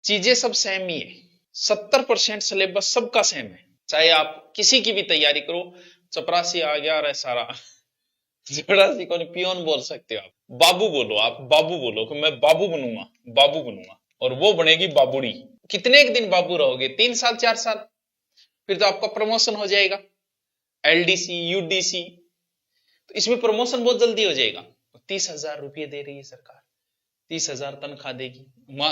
चीजें सब सेम ही है। 70% सिलेबस सबका सेम है, चाहे आप किसी की भी तैयारी करो। चपरासी आ गया रे सारा। चपरासी को पियोन बोल सकते हो आप, बाबू बोलो, आप बाबू बोलो कि मैं बाबू बनूंगा, बाबू बनूंगा, और वो बनेगी बाबूड़ी। कितने एक दिन बाबू रहोगे, 3 साल 4 साल, फिर तो आपका प्रमोशन हो जाएगा, एलडीसी यूडीसी। तो इसमें प्रमोशन बहुत जल्दी हो जाएगा। 30,000 रुपये दे रही है सरकार, 30,000 तनख्वाह देगी।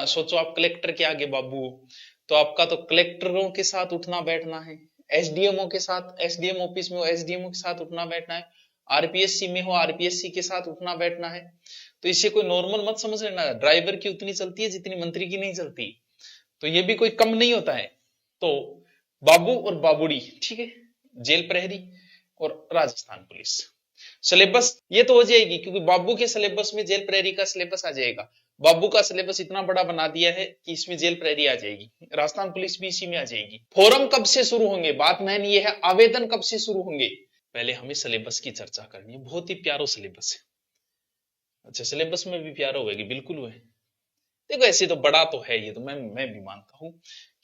सोचो आप कलेक्टर के आगे बाबू हो, तो आपका तो कलेक्टरों के साथ उठना बैठना है, एसडीएमओ के साथ, एसडीएम ऑफिस में हो एसडीएमओ के साथ उठना बैठना है, आरपीएससी में हो आरपीएससी के साथ उठना बैठना है। तो इसे कोई नॉर्मल मत समझ लेना, ड्राइवर की उतनी चलती है जितनी मंत्री की नहीं चलती, तो ये भी कोई कम नहीं होता है। तो बाबू और बाबूड़ी, ठीक है, जेल प्रहरी और राजस्थान पुलिस। सिलेबस ये तो हो जाएगी, क्योंकि बाबू के सिलेबस में जेल प्रहरी का सिलेबस आ जाएगा। बाबू का सिलेबस इतना बड़ा बना दिया है कि इसमें जेल प्रहरी आ जाएगी, राजस्थान पुलिस भी इसी में आ जाएगी। फॉर्म कब से शुरू होंगे, बात मैन ये है, आवेदन कब से शुरू होंगे। पहले हमें सिलेबस की चर्चा करनी है, बहुत ही प्यारो सिलेबस है। अच्छा, सिलेबस में भी प्यारो होगी, बिल्कुल हुए। देखो ऐसे तो बड़ा तो है ये, तो मैं भी मानता हूं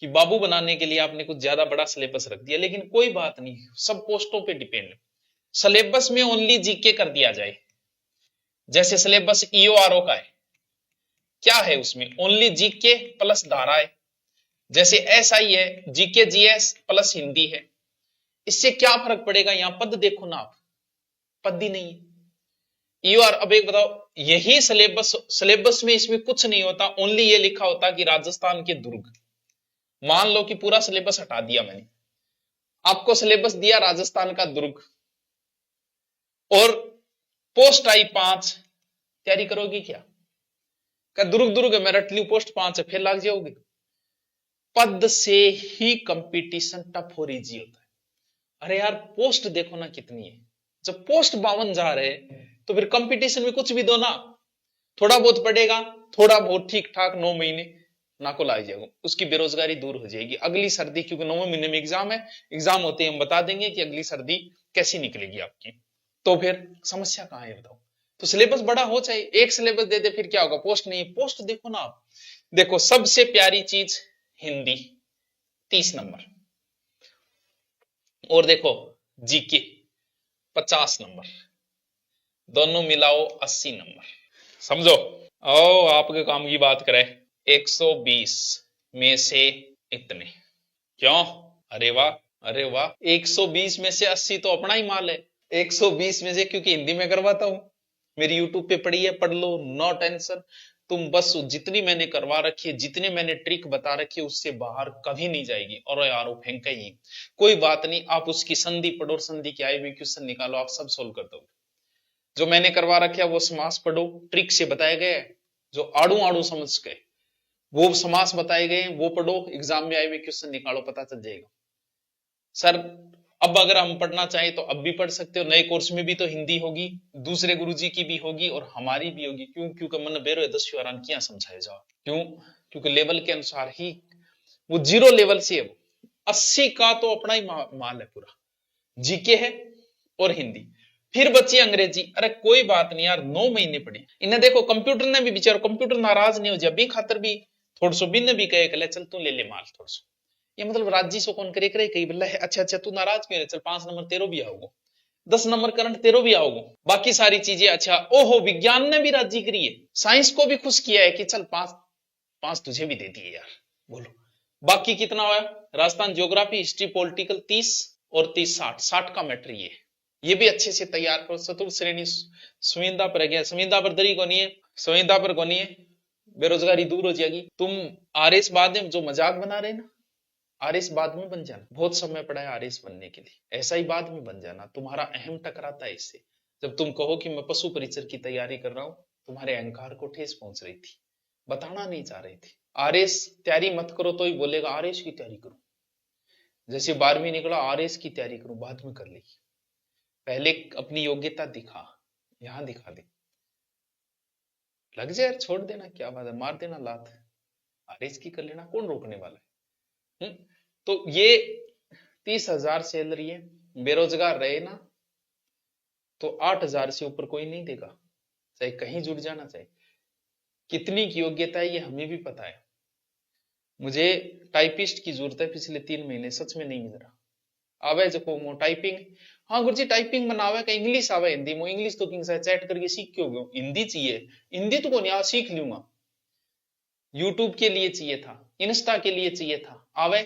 कि बाबू बनाने के लिए आपने कुछ ज्यादा बड़ा सिलेबस रख दिया, लेकिन कोई बात नहीं, सब पोस्टों पे डिपेंड है। सिलेबस में ओनली जीके कर दिया जाए, जैसे सिलेबस ईओआरओ का है, क्या है उसमें, ओनली जीके प्लस धाराएं। जैसे एसआई है, जीके जीएस प्लस हिंदी है। इससे क्या फर्क पड़ेगा, यहां पद देखो ना आप, पद ही नहीं है। ईओआर, अब एक बताओ, यही सिलेबस में इसमें कुछ नहीं होता, ओनली ये लिखा होता कि राजस्थान के दुर्ग। मान लो कि पूरा सिलेबस हटा दिया मैंने, आपको सिलेबस दिया राजस्थान का दुर्ग, और पोस्ट आई 5, तैयारी करोगी क्या? दुर्ग दुर्ग है, मैं रट ली, पोस्ट 5 है, फिर लाग जाओगे। पद से ही कंपटीशन टफ और इजी होता है। अरे यार पोस्ट देखो ना कितनी है, जब पोस्ट 52 जा रहे तो फिर कंपटीशन में कुछ भी दो ना, थोड़ा बहुत पड़ेगा, थोड़ा बहुत ठीक ठाक, 9 महीने ना को ला जाएगा, उसकी बेरोजगारी दूर हो जाएगी। अगली सर्दी, क्योंकि 9वें महीने में एग्जाम है, एग्जाम होते ही हम बता देंगे कि अगली सर्दी कैसी निकलेगी आपकी। तो फिर समस्या कहां है बताओ। तो सिलेबस बड़ा हो, चाहे एक सिलेबस दे दे, फिर क्या होगा, पोस्ट नहीं है। पोस्ट देखो ना आप, देखो सबसे प्यारी चीज हिंदी 30 नंबर, और देखो जीके 50 नंबर, दोनों मिलाओ 80 नंबर, समझो। ओ आपके काम की बात करें, 120 में से इतने, क्यों? अरे वाह, अरे वाह, 120 में से 80 तो अपना ही माल है। 120 में से, क्योंकि हिंदी में करवाता हूं, मेरी यूट्यूब पे पड़ी है, पढ़ लो, नो टेंशन। तुम बस जितनी मैंने करवा रखी है, जितने मैंने ट्रिक बता रखी है, उससे बाहर कभी नहीं जाएगी। और यार वो फेंका ही, कोई बात नहीं, आप उसकी संधि पढ़ो और संधि के आए हुए क्वेश्चन निकालो, आप सब सोल्व कर दोगे। जो मैंने करवा रखा है वो समास पढ़ो, ट्रिक से बताए गए, जो आड़ू आड़ू समझ गए वो समास बताए गए वो पढ़ो, एग्जाम में आए हुए क्वेश्चन निकालो, पता चल जाएगा। सर अब अगर हम पढ़ना चाहें तो अब भी पढ़ सकते हो, नए कोर्स में भी तो हिंदी होगी, दूसरे गुरुजी की भी होगी और हमारी भी होगी। क्यों? क्योंकि मन बेरो 10 किया समझाया जाओ, क्यों? क्योंकि लेवल के अनुसार ही वो 0 लेवल से है, 80 का तो अपना ही माल है पूरा, जीके है और हिंदी। फिर बची अंग्रेजी, अरे कोई बात नहीं यार, 9 महीने पढ़े इन्हें। देखो कंप्यूटर ने भी, बेचारा कंप्यूटर नाराज नहीं हो जाए, भी खातर भी थोड़ा सो बिन भी कहे कले चल तू ले ले माल थोड़ा सो, ये मतलब राजी सो कौन करे करे, कही बल्ला है, अच्छा अच्छा तू नाराज क्यों है, चल 5 नंबर तेरो भी आओगे, 10 नंबर करंट तेरो भी आओगे, बाकी सारी चीजें। अच्छा ओहो, विज्ञान ने भी राजी करी है, साइंस को भी खुश किया है कि चल 5 तुझे भी दे दिए यार, बोलो बाकी कितना हुआ। राजस्थान ज्योग्राफी हिस्ट्री पॉलिटिकल 30 और 30 60 का मैटर ये भी अच्छे से तैयार करो। चतुर्थ श्रेणी संविदा पर गया, संविदा पर दरी को नहीं है, संविदा पर को नहीं है, बेरोजगारी दूर हो जाएगी। तुम आरएस बाद में जो मजाक बना रहे ना, आरएस बाद में बन जाना, बहुत समय पड़ा है आरएस बनने के लिए, ऐसा ही बाद में बन जाना, तुम्हारा अहम टकराता है इससे। जब तुम कहो कि मैं पशु परिचर की तैयारी कर रहा हूं, तुम्हारे अहंकार को ठेस पहुंच रही थी, बताना नहीं चाह रही थी। आरएस तैयारी मत करो तो ही बोलेगा आरएस की तैयारी करो, जैसे 12वीं निकला आरएस की तैयारी करो, बाद में कर लेगी, पहले अपनी योग्यता दिखा, यहां दिखा दे, लग जाए यार छोड़ देना, क्या बात है, मार देना लात, आरएस की कर लेना, कौन रोकने वाला है। तो ये 30,000 सैलरी है, बेरोजगार रहे ना तो 8,000 से ऊपर कोई नहीं देगा, चाहे कहीं जुड़ जाना, चाहे कितनी की योग्यता है ये हमें भी पता है। मुझे टाइपिस्ट की जरूरत है, पिछले 3 महीने सच में नहीं मिल रहा। आवे जो को टाइपिंग, हाँ गुरुजी टाइपिंग बनावे का इंग्लिश आवे हिंदी में, इंग्लिश तो किंग से चैट करके सीख क्यों गयो, हिंदी चाहिए, हिंदी तो कौन यार सीख लूंगा, यूट्यूब के लिए चाहिए था, इंस्टा के लिए चाहिए था, आवे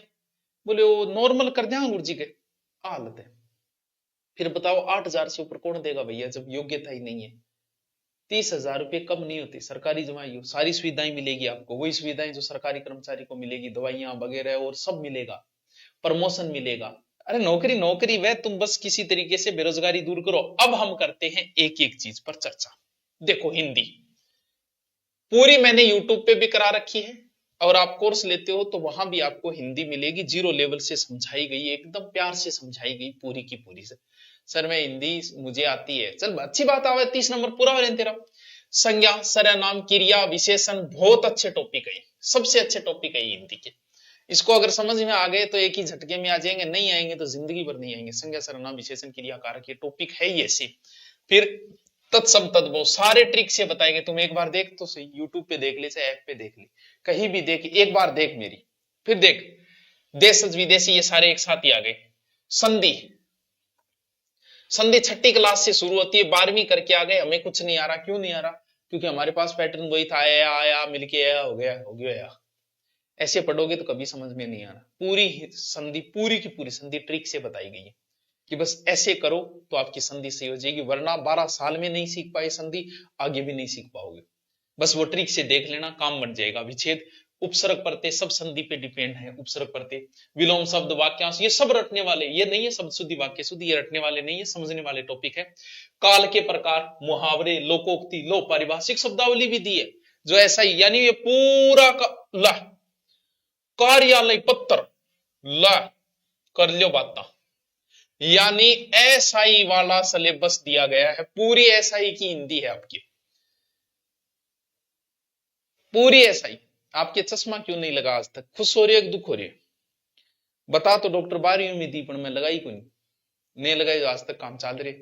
बोले वो नॉर्मल कर दिया गुरुजी के हालत है। फिर बताओ 8,000 से ऊपर कौन देगा भैया जब योग्यता ही नहीं है। 30,000 रुपये कम नहीं होती, सरकारी जमाई हो, सारी सुविधाएं मिलेगी आपको, वही सुविधाएं जो सरकारी कर्मचारी को मिलेगी, दवाइयां वगैरह और सब मिलेगा, प्रमोशन मिलेगा। अरे नौकरी नौकरी वह, तुम बस किसी तरीके से बेरोजगारी दूर करो। अब हम करते हैं एक एक चीज पर चर्चा। देखो हिंदी पूरी मैंने यूट्यूब पे भी करा रखी है, और आप कोर्स लेते हो तो वहां भी आपको हिंदी मिलेगी, 0 लेवल से समझाई गई, एकदम प्यार से समझाई गई पूरी की पूरी से। सर मैं हिंदी मुझे आती है, चल अच्छी बात, आवे 30 नंबर पूरा हो रहे तेरा। संज्ञा, सर्वनाम, क्रिया, विशेषण, बहुत अच्छे टॉपिक है, सबसे अच्छे टॉपिक है हिंदी के। इसको अगर समझ में आ गए तो एक ही झटके में आ जाएंगे, नहीं आएंगे तो जिंदगी भर नहीं आएंगे। संज्ञा, सर्वनाम, विशेषण, क्रिया, कारक, ये टॉपिक है ही ऐसे। फिर तत्सम तद्भव सारे ट्रिक से बताएंगे, तुम एक बार देख तो सही, यूट्यूब पे देख ले चाहे ऐप पे देख ले, कहीं भी देख, एक बार देख मेरी, फिर देख। देशज विदेशी ये सारे एक साथ ही आ गए। संधि, संधि 6ठी क्लास से शुरू होती है, 12वीं करके आ गए, हमें कुछ नहीं आ रहा। क्यों नहीं आ रहा? क्योंकि हमारे पास पैटर्न वही था, आया आया मिलके आया, हो गया हो गया। ऐसे पढ़ोगे तो कभी समझ में नहीं आना। पूरी संधि, पूरी की पूरी संधि ट्रिक से बताई गई है कि बस ऐसे करो तो आपकी संधि सही हो जाएगी, वरना 12 साल में नहीं सीख पाए संधि, आगे भी नहीं सीख पाओगे। बस वो ट्रिक से देख लेना, काम बन जाएगा। विच्छेद, उपसर्ग प्रत्यय सब संधि पे डिपेंड है। उपसर्ग प्रत्यय, विलोम शब्द, वाक्यांश, ये सब रटने वाले, ये नहीं है शब्द शुद्धि वाक्य शुद्धि, ये रटने वाले नहीं है, समझने वाले टॉपिक है। काल के प्रकार, मुहावरे, लोकोक्ति, लो पारिभाषिक शब्दावली भी दी है जो ऐसा ही, यानी ये पूरा का ला कार्यालय पत्र ला कर लियो बात, यानी एसआई वाला सिलेबस दिया गया है। पूरी एसआई की हिंदी है आपकी, पूरी एसआई। आपके चश्मा क्यों नहीं लगा आज तक? खुश हो रही है, दुख हो रही है? बता तो डॉक्टर 12वीं में दी, पर मैं लगाई को नहीं लगाई, आज तक काम चल रहे।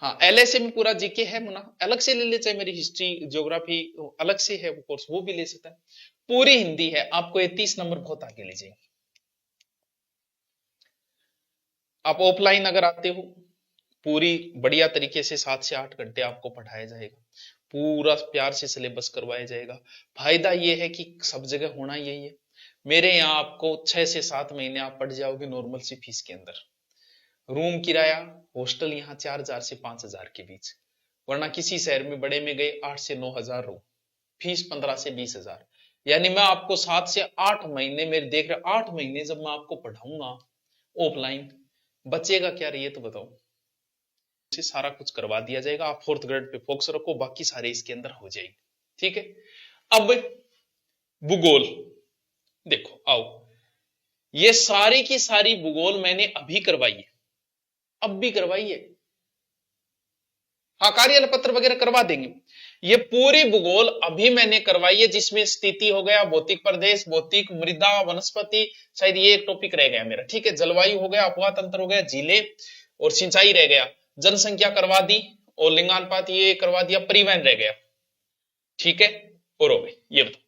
हाँ एलएसए में पूरा जीके है मुना, अलग से ले ले, चाहे मेरी हिस्ट्री ज्योग्राफी अलग से है वो कोर्स, वो भी ले सकता है। पूरी हिंदी है, आपको ये 30 नंबर बहुत आगे ले जाएंगे। आप ऑफलाइन अगर आते हो, पूरी बढ़िया तरीके से 7 से 8 घंटे आपको पढ़ाया जाएगा, पूरा प्यार से सिलेबस करवाया जाएगा। फायदा यह है कि सब जगह होना यही है। मेरे यहाँ आपको 6 से 7 महीने आप पढ़ जाओगे नॉर्मल सी फीस के अंदर। रूम किराया हॉस्टल यहाँ 4,000 से 5,000 के बीच, वरना किसी शहर में बड़े में गए 8 से 9,000 रूम, फीस 15 से 20,000। यानी मैं आपको 7 से 8 महीने मेरे देख रहे 8 महीने जब मैं आपको पढ़ाऊंगा ऑफलाइन, बचेगा क्या रही है तो बताओ। से सारा कुछ करवा दिया जाएगा, आप 4th ग्रेड पे फोकस रखो, बाकी सारे इसके अंदर हो जाएंगे। ठीक है, अब भूगोल देखो, आओ, ये सारी की सारी भूगोल मैंने अभी करवाई है, अब भी करवाई है। हाँ कार्यालय पत्र वगैरह करवा देंगे। ये पूरी भूगोल अभी मैंने करवाई है, जिसमें स्थिति हो गया, भौतिक प्रदेश, भौतिक मृदा, वनस्पति, शायद ये एक टॉपिक रह गया मेरा। ठीक है, जलवायु हो गया, अपवाह तंत्र हो गया, झीलें और सिंचाई रह गया, जनसंख्या करवा दी, और लिंगानुपात ये करवा दिया, परिवहन रह गया। ठीक है, और हो गए। ये बताओ,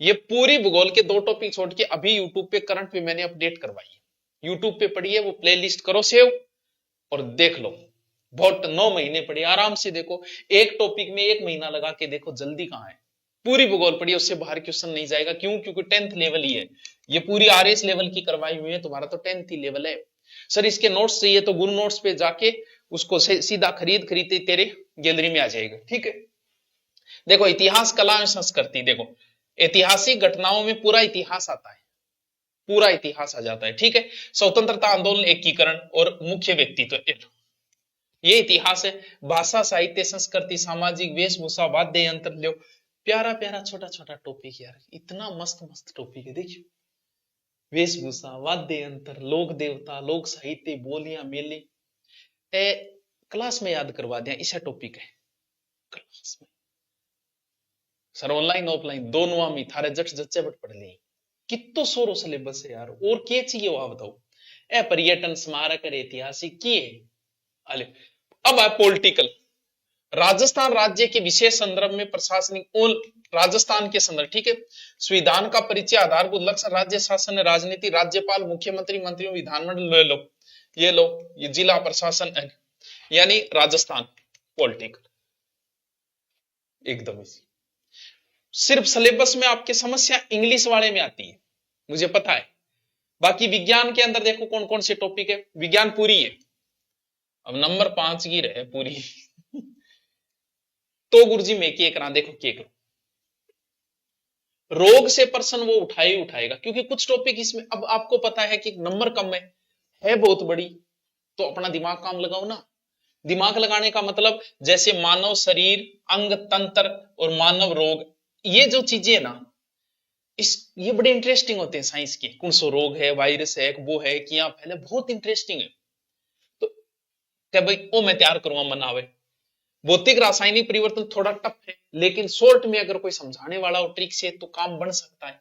ये पूरी भूगोल के 2 टॉपिक छोड़ के अभी यूट्यूब पे करंट पे मैंने अपडेट करवाई है। यूट्यूब पे पढ़िए, वो प्लेलिस्ट करो सेव और देख लो। बहुत 9 महीने पढ़े, आराम से देखो, एक टॉपिक में 1 महीना लगा के देखो, जल्दी कहां है। पूरी भूगोल पढ़िए, उससे बाहर क्वेश्चन नहीं जाएगा। क्यों? क्योंकि 10th लेवल ही है ये, पूरी आरएस लेवल की करवाई हुई है, तुम्हारा तो 10th ही लेवल है। सर इसके नोट्स चाहिए तो गुरु नोट्स पे जाके उसको सीधा खरीदते तेरे गैलरी में आ जाएगा। ठीक है, देखो इतिहास, कला एवं संस्कृति, देखो ऐतिहासिक घटनाओं में पूरा इतिहास आता है, पूरा इतिहास आ जाता है। ठीक है, स्वतंत्रता आंदोलन, एकीकरण और मुख्य व्यक्तित्व, ये इतिहास है। भाषा, साहित्य, संस्कृति, सामाजिक, वेशभूषा, वाद्य यंत्र, लो प्यारा प्यारा छोटा छोटा टॉपिक यार, इतना मस्त मस्त टॉपिक है। देखियो, वेशभूषा, वाद्य यंत्र, लोक देवता, लोक साहित्य, बोलियां, मेले, क्लास में याद करवा दिया, ऐसा टॉपिक है क्लास में। सर ऑनलाइन ऑफलाइन दोनों में थारे जट जच्चे बट पढ़ ली, कितो सोरो सिलेबस है यार, और क्या चाहिए वो बताओ। ए पर्यटन, स्मारक, ऐतिहासिक की है। अब है पॉलिटिकल, राजस्थान राज्य के विशेष संदर्भ में प्रशासनिक और राजस्थान के संदर्भ, ठीक है। संविधान का परिचय, आधारभूत लक्ष्य, राज्य शासन, राजनीति, राज्यपाल, मुख्यमंत्री, मंत्रियों, विधानमंडल, ले लो, ये लो, ये जिला प्रशासन, यानी राजस्थान पॉलिटिकल, एकदम इसी। सिर्फ सिलेबस में आपके समस्या इंग्लिश वाले में आती है, मुझे पता है। बाकी विज्ञान के अंदर देखो कौन कौन से टॉपिक है, विज्ञान पूरी है, अब नंबर 5 की रहे पूरी तो गुरुजी में के करा, देखो के करो, रोग से प्रश्न वो उठाएगा, क्योंकि कुछ टॉपिक इसमें अब आपको पता है कि नंबर कम है बहुत बड़ी, तो अपना दिमाग काम लगाओ ना। दिमाग लगाने का मतलब जैसे मानव शरीर, अंग तंत्र और मानव रोग, ये जो चीजें ना, ये बड़े इंटरेस्टिंग होते हैं साइंस के। कौन सो रोग है, वायरस है, वो है, किया पहले, बहुत इंटरेस्टिंग है। तो क्या भाई वो मैं तैयार करूंगा मनावे। भौतिक रासायनिक परिवर्तन थोड़ा टफ है, लेकिन शॉर्ट में अगर कोई समझाने वाला हो ट्रिक से तो काम बन सकता है।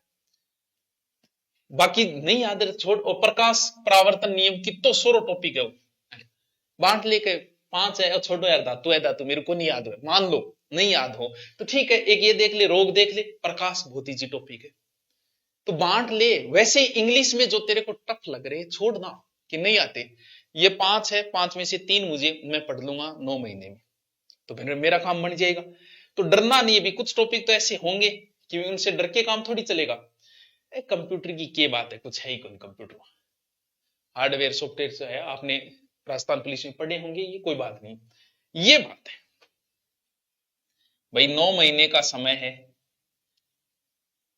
बाकी नहीं याद है छोड़। और प्रकाश परावर्तन नियम की तो सोरो टॉपिक है वो, बांट लेके 5 है, छोड़ो यार धातु मेरे को नहीं याद है, मान लो नहीं याद हो तो ठीक है, एक ये देख ले, रोग देख ले, प्रकाश बहुत इजी टॉपिक है, तो बांट ले। वैसे इंग्लिश में जो तेरे को टफ लग रहे छोड़ना कि नहीं आते, ये 5 है, 5 में से 3 मैं पढ़ लूंगा 9 महीने में, तो फिर मेरा काम बन जाएगा। तो डरना नहीं है भी, कुछ टॉपिक तो ऐसे होंगे कि उनसे डर के काम थोड़ी चलेगा। कंप्यूटर की क्या बात है, कुछ है ही कौन कंप्यूटर, हार्डवेयर सॉफ्टवेयर से है, आपने राजस्थान पुलिस में पढ़े होंगे, ये कोई बात नहीं, ये बात है भाई। 9 महीने का समय है,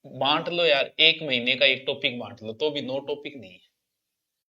बांट लो यार, 1 महीने का एक टॉपिक बांट लो, तो भी 9 टॉपिक नहीं है।